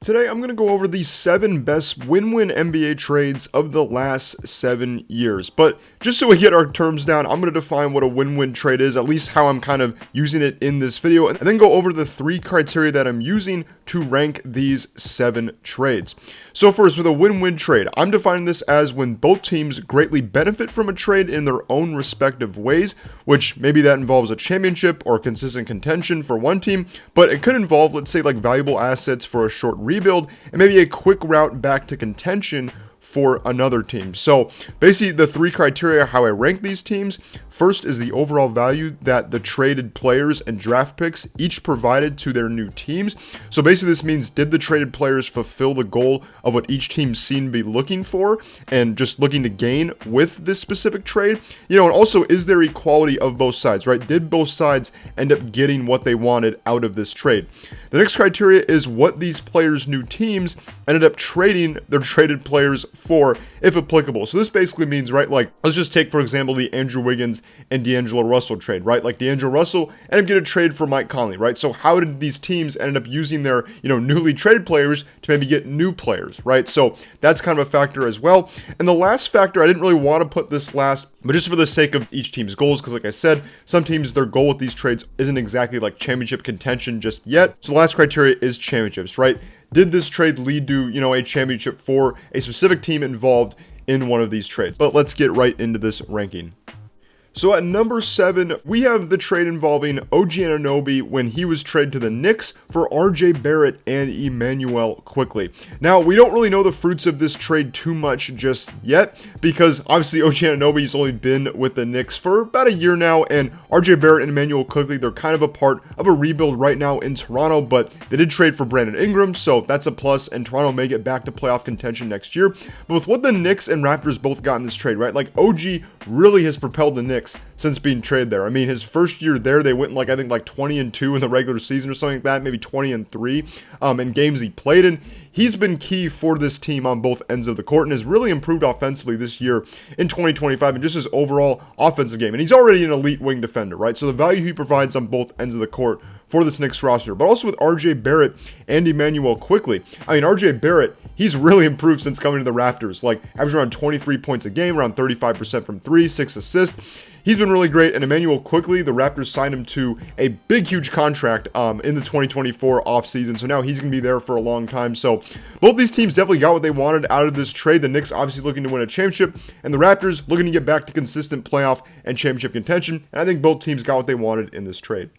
Today, I'm going to go over the 7 best win-win NBA trades of the last 7 years. But just so we get our terms down, I'm going to define what a win-win trade is, at least how I'm kind of using it in this video, and then go over the 3 criteria that I'm using to rank these 7 trades. So first, with a win-win trade, I'm defining this as when both teams greatly benefit from a trade in their own respective ways, which maybe that involves a championship or consistent contention for one team, but it could involve, let's say, like valuable assets for a short rebuild and maybe a quick route back to contention for another team. So basically the 3 criteria how I rank these teams. First is the overall value that the traded players and draft picks each provided to their new teams. So basically this means, did the traded players fulfill the goal of what each team seemed to be looking for and just looking to gain with this specific trade? And also, is there equality of both sides, right? Did both sides end up getting what they wanted out of this trade? The next criteria is what these players' new teams ended up trading their traded players for, if applicable. So this basically means, right, like, let's just take, for example, the Andrew Wiggins and D'Angelo Russell trade, right? Like, D'Angelo Russell ended up getting a trade for Mike Conley, right? So how did these teams end up using their, newly traded players to maybe get new players, right? So that's kind of a factor as well. And the last factor, I didn't really want to put this last, but just for the sake of each team's goals, because like I said, some teams, their goal with these trades isn't exactly like championship contention just yet. So the last criteria is championships, right? Did this trade lead to, a championship for a specific team involved in one of these trades? But let's get right into this ranking. So at number 7, we have the trade involving OG Anunoby when he was traded to the Knicks for RJ Barrett and Emmanuel Quickley. Now, we don't really know the fruits of this trade too much just yet, because obviously OG Anunoby's only been with the Knicks for about a year now, and RJ Barrett and Emmanuel Quickley, they're kind of a part of a rebuild right now in Toronto, but they did trade for Brandon Ingram, so that's a plus, and Toronto may get back to playoff contention next year. But with what the Knicks and Raptors both got in this trade, right, like OG really has propelled the Knicks since being traded there. I mean, his first year there, they went I think 20-2 in the regular season or something like that, maybe 20-3 in games he played in. He's been key for this team on both ends of the court and has really improved offensively this year in 2025 and just his overall offensive game. And he's already an elite wing defender, right? So the value he provides on both ends of the court for this Knicks roster, but also with RJ Barrett and Emmanuel Quickley. I mean, RJ Barrett, he's really improved since coming to the Raptors, averaging around 23 points a game, around 35% from 3, 6 assists. He's been really great, and Emmanuel Quickley, the Raptors signed him to a big, huge contract in the 2024 offseason, so now he's going to be there for a long time. So both these teams definitely got what they wanted out of this trade. The Knicks obviously looking to win a championship, and the Raptors looking to get back to consistent playoff and championship contention, and I think both teams got what they wanted in this trade.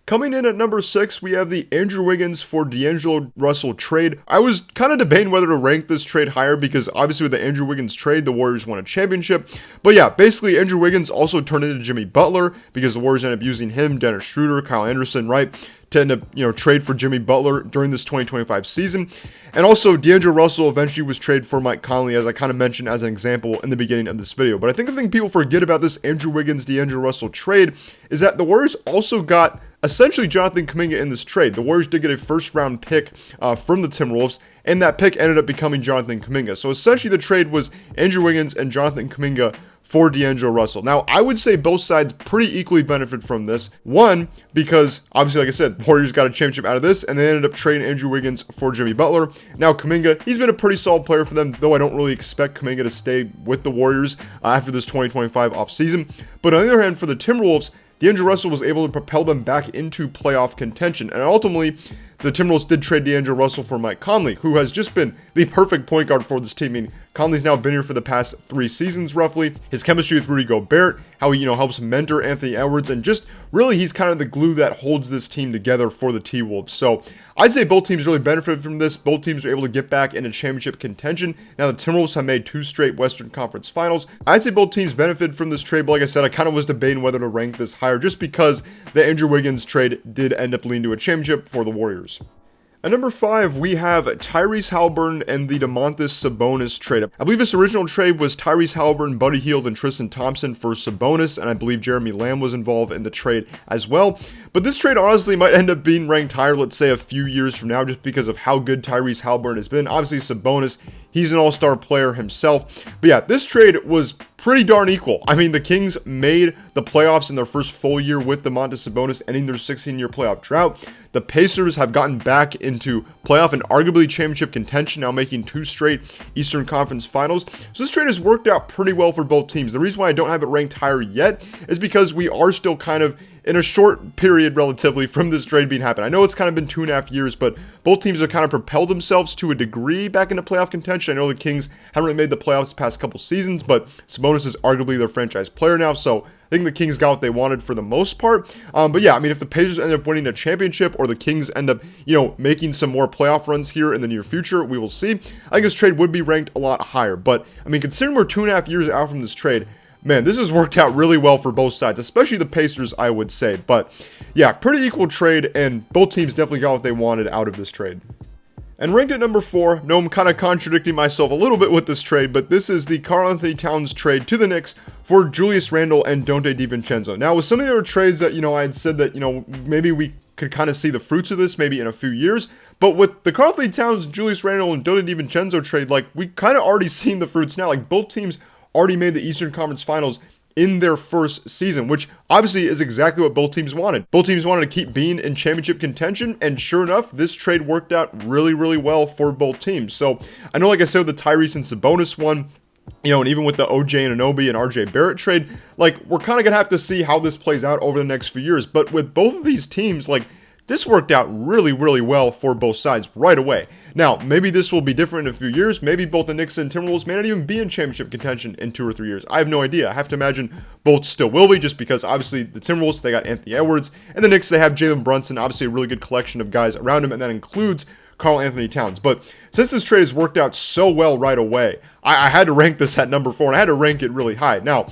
Coming in at number 6, we have the Andrew Wiggins for D'Angelo Russell trade. I was kind of debating whether to rank this trade higher because obviously with the Andrew Wiggins trade, the Warriors won a championship. But yeah, basically Andrew Wiggins also turned into Jimmy Butler because the Warriors ended up using him, Dennis Schroeder, Kyle Anderson, right, to end up, trade for Jimmy Butler during this 2025 season. And also, D'Angelo Russell eventually was traded for Mike Conley, as I kind of mentioned as an example in the beginning of this video. But I think the thing people forget about this Andrew Wiggins, D'Angelo Russell trade is that the Warriors also got essentially Jonathan Kuminga in this trade. The Warriors did get a first-round pick from the Timberwolves, and that pick ended up becoming Jonathan Kuminga. So essentially the trade was Andrew Wiggins and Jonathan Kuminga for D'Angelo Russell. Now, I would say both sides pretty equally benefit from this. One, because obviously, like I said, Warriors got a championship out of this, and they ended up trading Andrew Wiggins for Jimmy Butler. Now, Kuminga, he's been a pretty solid player for them, though I don't really expect Kuminga to stay with the Warriors after this 2025 offseason. But on the other hand, for the Timberwolves, D'Angelo Russell was able to propel them back into playoff contention. And ultimately, the Timberwolves did trade D'Angelo Russell for Mike Conley, who has just been the perfect point guard for this team. I mean, Conley's now been here for the past 3 seasons, roughly. His chemistry with Rudy Gobert, how he, helps mentor Anthony Edwards, and just really he's kind of the glue that holds this team together for the T-Wolves. So I'd say both teams really benefited from this. Both teams were able to get back into championship contention. Now the Timberwolves have made 2 straight Western Conference Finals. I'd say both teams benefited from this trade, but like I said, I kind of was debating whether to rank this higher just because the Andrew Wiggins trade did end up leading to a championship for the Warriors. At number 5, we have Tyrese Haliburton and the Domantas Sabonis trade. I believe this original trade was Tyrese Haliburton, Buddy Hield, and Tristan Thompson for Sabonis, and I believe Jeremy Lamb was involved in the trade as well. But this trade honestly might end up being ranked higher, let's say a few years from now, just because of how good Tyrese Haliburton has been. Obviously, Sabonis, He's an all-star player himself. But yeah, this trade was pretty darn equal. I mean, the Kings made the playoffs in their first full year with Domantas Sabonis, ending their 16-year playoff drought. The Pacers have gotten back into playoff and arguably championship contention, now making 2 straight Eastern Conference Finals. So this trade has worked out pretty well for both teams. The reason why I don't have it ranked higher yet is because we are still kind of in a short period relatively from this trade being happened. I know it's kind of been 2.5 years, but both teams have kind of propelled themselves to a degree back into playoff contention. I know the Kings haven't really made the playoffs the past couple seasons, but Sabonis is arguably their franchise player now, so I think the Kings got what they wanted for the most part. But yeah, I mean, if the Pacers end up winning a championship or the Kings end up, making some more playoff runs here in the near future, we will see. I think this trade would be ranked a lot higher. But, I mean, considering we're 2.5 years out from this trade, man, this has worked out really well for both sides, especially the Pacers, I would say. But, yeah, pretty equal trade, and both teams definitely got what they wanted out of this trade. And ranked at number 4, no, I'm kind of contradicting myself a little bit with this trade, but this is the Karl-Anthony Towns trade to the Knicks for Julius Randle and Donte DiVincenzo. Now, with some of the other trades that, I had said that, maybe we could kind of see the fruits of this maybe in a few years, but with the Karl-Anthony Towns, Julius Randle, and Donte DiVincenzo trade, like, we kind of already seen the fruits now. Like, both teams already made the Eastern Conference Finals in their first season, which obviously is exactly what both teams wanted. Both teams wanted to keep being in championship contention, and sure enough, this trade worked out really, really well for both teams. So I know, like I said, with the Tyrese and Sabonis one, and even with the OJ Anunoby and RJ Barrett trade, like, we're kind of going to have to see how this plays out over the next few years. But with both of these teams, like, this worked out really, really well for both sides right away. Now, maybe this will be different in a few years. Maybe both the Knicks and Timberwolves may not even be in championship contention in 2 or 3 years. I have no idea. I have to imagine both still will be, just because obviously the Timberwolves, they got Anthony Edwards, and the Knicks, they have Jalen Brunson, obviously a really good collection of guys around him, and that includes Karl-Anthony Towns. But since this trade has worked out so well right away, I had to rank this at number 4, and I had to rank it really high. Now,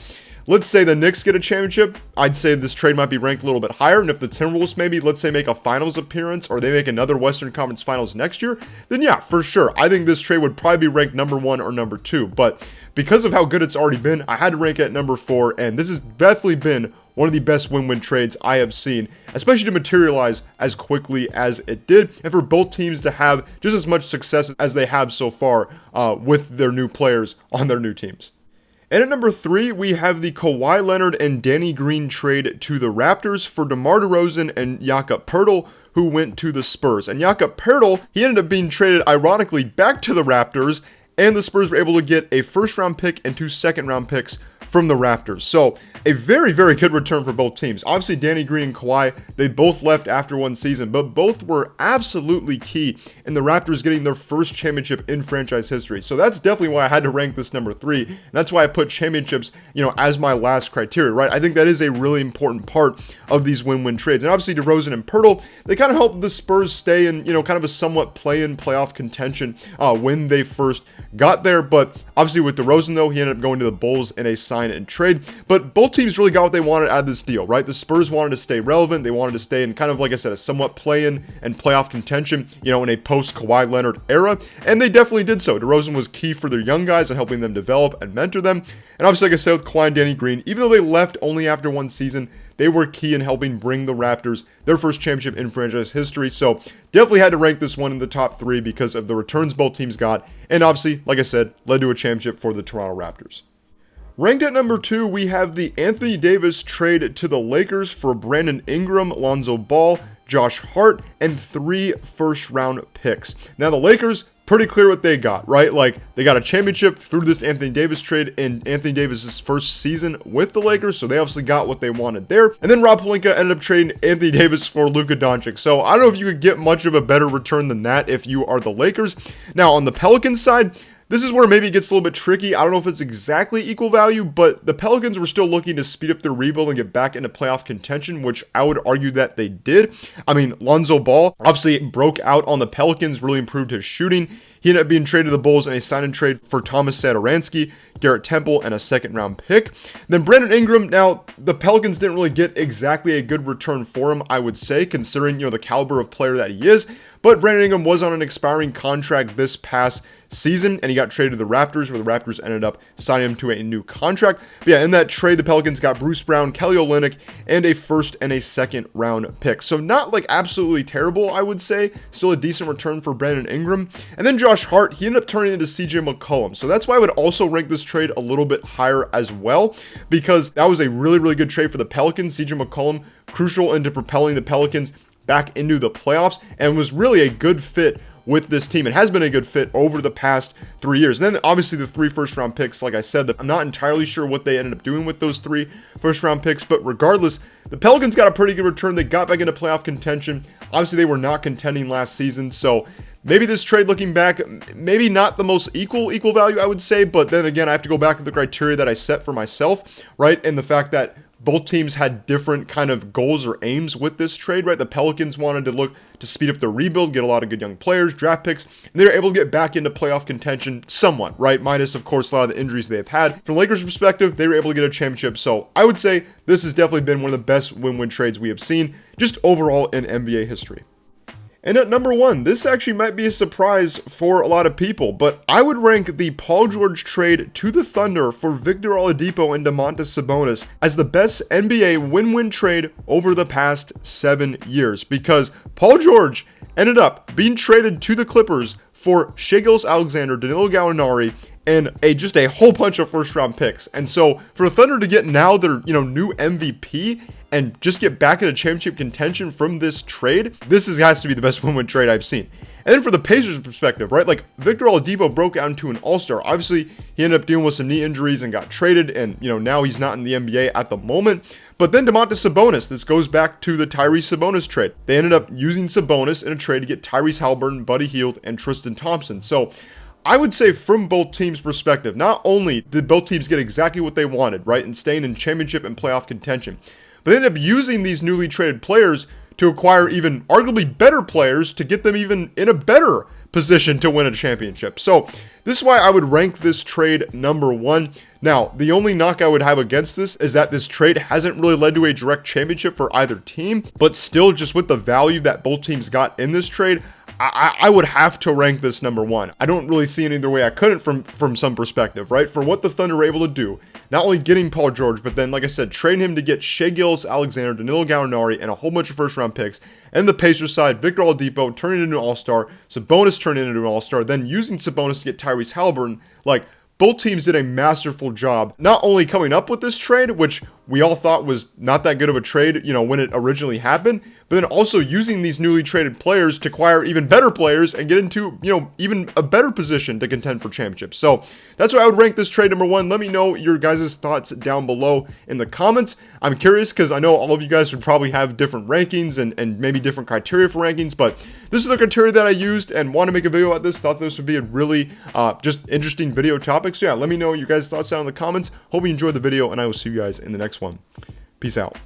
let's say the Knicks get a championship, I'd say this trade might be ranked a little bit higher, and if the Timberwolves maybe, let's say, make a finals appearance, or they make another Western Conference Finals next year, then yeah, for sure, I think this trade would probably be ranked number 1 or number 2, but because of how good it's already been, I had to rank it at number 4, and this has definitely been one of the best win-win trades I have seen, especially to materialize as quickly as it did, and for both teams to have just as much success as they have so far with their new players on their new teams. And at number 3, we have the Kawhi Leonard and Danny Green trade to the Raptors for DeMar DeRozan and Jakob Poeltl, who went to the Spurs. And Jakob Poeltl, he ended up being traded, ironically, back to the Raptors, and the Spurs were able to get a first-round pick and 2 second-round picks from the Raptors. So a very, very good return for both teams. Obviously, Danny Green and Kawhi, they both left after one season, but both were absolutely key in the Raptors getting their first championship in franchise history. So that's definitely why I had to rank this number 3. And that's why I put championships, as my last criteria, right? I think that is a really important part of these win-win trades. And obviously, DeRozan and Poeltl, they kind of helped the Spurs stay in, kind of a somewhat play-in playoff contention when they first got there. But obviously with DeRozan, though, he ended up going to the Bulls in a sign and trade. But both teams really got what they wanted out of this deal, right? The Spurs wanted to stay relevant. They wanted to stay in kind of, like I said, a somewhat play-in and playoff contention, in a post-Kawhi Leonard era. And they definitely did so. DeRozan was key for their young guys and helping them develop and mentor them. And obviously, like I said, with Kawhi and Danny Green, even though they left only after one season, they were key in helping bring the Raptors their first championship in franchise history. So definitely had to rank this one in the top 3 because of the returns both teams got. And obviously, like I said, led to a championship for the Toronto Raptors. Ranked at number 2, we have the Anthony Davis trade to the Lakers for Brandon Ingram, Lonzo Ball, Josh Hart, and 3 first-round picks. Now, the Lakers, pretty clear what they got, right? Like, they got a championship through this Anthony Davis trade in Anthony Davis's first season with the Lakers, so they obviously got what they wanted there. And then Rob Pelinka ended up trading Anthony Davis for Luka Doncic. So I don't know if you could get much of a better return than that if you are the Lakers. Now, on the Pelicans side, this is where maybe it gets a little bit tricky. I don't know if it's exactly equal value, but the Pelicans were still looking to speed up their rebuild and get back into playoff contention, which I would argue that they did. I mean, Lonzo Ball obviously broke out on the Pelicans, really improved his shooting. He ended up being traded to the Bulls in a sign-and trade for Thomas Satoransky, Garrett Temple, and a second-round pick. Then Brandon Ingram, now, the Pelicans didn't really get exactly a good return for him, I would say, considering, the caliber of player that he is. But Brandon Ingram was on an expiring contract this past season, and he got traded to the Raptors, where the Raptors ended up signing him to a new contract. But yeah, in that trade, the Pelicans got Bruce Brown, Kelly Olynyk, and a first and a second round pick. So not like absolutely terrible, I would say. Still a decent return for Brandon Ingram. And then Josh Hart, he ended up turning into CJ McCollum. So that's why I would also rank this trade a little bit higher as well, because that was a really, really good trade for the Pelicans. CJ McCollum, crucial into propelling the Pelicans back into the playoffs, and was really a good fit with this team. It has been a good fit over the past 3 years. And then obviously the 3 first-round picks, like I said, I'm not entirely sure what they ended up doing with those 3 first-round picks, but regardless, the Pelicans got a pretty good return. They got back into playoff contention. Obviously, they were not contending last season, so maybe this trade, looking back, maybe not the most equal value, I would say, but then again, I have to go back to the criteria that I set for myself, right? And the fact that both teams had different kind of goals or aims with this trade, right? The Pelicans wanted to look to speed up their rebuild, get a lot of good young players, draft picks, and they were able to get back into playoff contention somewhat, right? Minus, of course, a lot of the injuries they've had. From the Lakers' perspective, they were able to get a championship. So I would say this has definitely been one of the best win-win trades we have seen just overall in NBA history. And at number 1, this actually might be a surprise for a lot of people, but I would rank the Paul George trade to the Thunder for Victor Oladipo and Domantas Sabonis as the best NBA win-win trade over the past 7 years, because Paul George ended up being traded to the Clippers for Shai Gilgeous-Alexander, Danilo Gallinari, and just a whole bunch of first-round picks. And so for the Thunder to get now their new MVP and just get back into championship contention from this trade, this has to be the best win-win trade I've seen. And then for the Pacers' perspective, right, like Victor Oladipo broke out into an all-star. Obviously, he ended up dealing with some knee injuries and got traded, and now he's not in the NBA at the moment. But then Domantas Sabonis, this goes back to the Tyrese Sabonis trade. They ended up using Sabonis in a trade to get Tyrese Halliburton, Buddy Hield, and Tristan Thompson. So I would say from both teams' perspective, not only did both teams get exactly what they wanted, right, and staying in championship and playoff contention, but they ended up using these newly traded players to acquire even arguably better players to get them even in a better position to win a championship. So this is why I would rank this trade number 1. Now, the only knock I would have against this is that this trade hasn't really led to a direct championship for either team, but still, just with the value that both teams got in this trade, I would have to rank this number 1. I don't really see any other way I couldn't from some perspective, right? For what the Thunder were able to do, not only getting Paul George, but then, like I said, trading him to get Shai Gilgeous-Alexander, Danilo Gallinari, and a whole bunch of first-round picks. And the Pacers side, Victor Oladipo turning into an all-star, Sabonis turning into an all-star, then using Sabonis to get Tyrese Halliburton. Like, both teams did a masterful job, not only coming up with this trade, which we all thought was not that good of a trade, when it originally happened, but then also using these newly traded players to acquire even better players and get into, even a better position to contend for championships. So that's why I would rank this trade number 1. Let me know your guys' thoughts down below in the comments. I'm curious because I know all of you guys would probably have different rankings and maybe different criteria for rankings, but this is the criteria that I used and want to make a video about this. Thought this would be a really just interesting video topic. So yeah, let me know your guys' thoughts down in the comments. Hope you enjoyed the video, and I will see you guys in the next one. Peace out.